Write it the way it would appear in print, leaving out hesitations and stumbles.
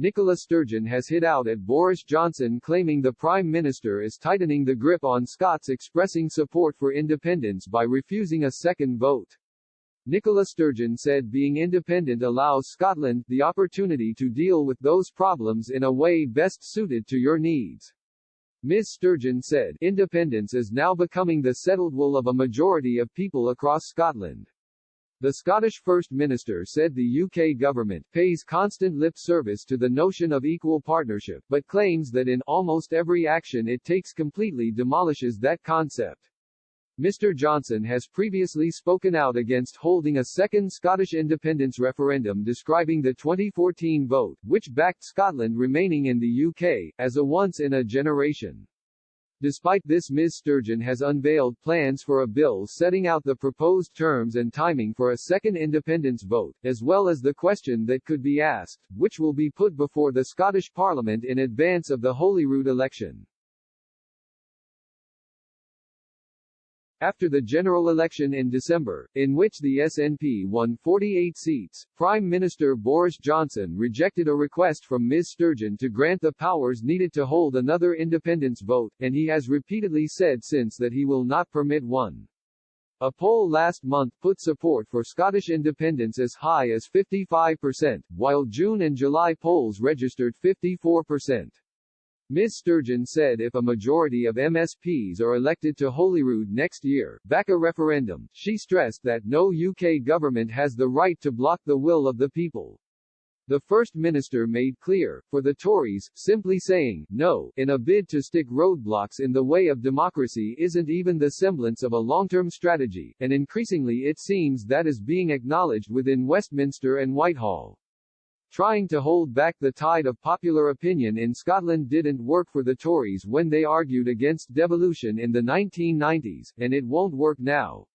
Nicola Sturgeon has hit out at Boris Johnson, claiming the Prime Minister is tightening the grip on Scots expressing support for independence by refusing a second vote. Nicola Sturgeon said being independent allows Scotland the opportunity to deal with those problems in a way best suited to your needs. Ms. Sturgeon said, independence is now becoming the settled will of a majority of people across Scotland. The Scottish First Minister said the UK government pays constant lip service to the notion of equal partnership, but claims that in almost every action it takes completely demolishes that concept. Mr. Johnson has previously spoken out against holding a second Scottish independence referendum, describing the 2014 vote, which backed Scotland remaining in the UK, as a once-in-a-generation. Despite this, Ms. Sturgeon has unveiled plans for a bill setting out the proposed terms and timing for a second independence vote, as well as the question that could be asked, which will be put before the Scottish Parliament in advance of the Holyrood election. After the general election in December, in which the SNP won 48 seats, Prime Minister Boris Johnson rejected a request from Ms. Sturgeon to grant the powers needed to hold another independence vote, and he has repeatedly said since that he will not permit one. A poll last month put support for Scottish independence as high as 55%, while June and July polls registered 54%. Ms. Sturgeon said if a majority of MSPs are elected to Holyrood next year, back a referendum. She stressed that no UK government has the right to block the will of the people. The First Minister made clear, for the Tories, simply saying no in a bid to stick roadblocks in the way of democracy isn't even the semblance of a long-term strategy, and increasingly it seems that is being acknowledged within Westminster and Whitehall. Trying to hold back the tide of popular opinion in Scotland didn't work for the Tories when they argued against devolution in the 1990s, and it won't work now.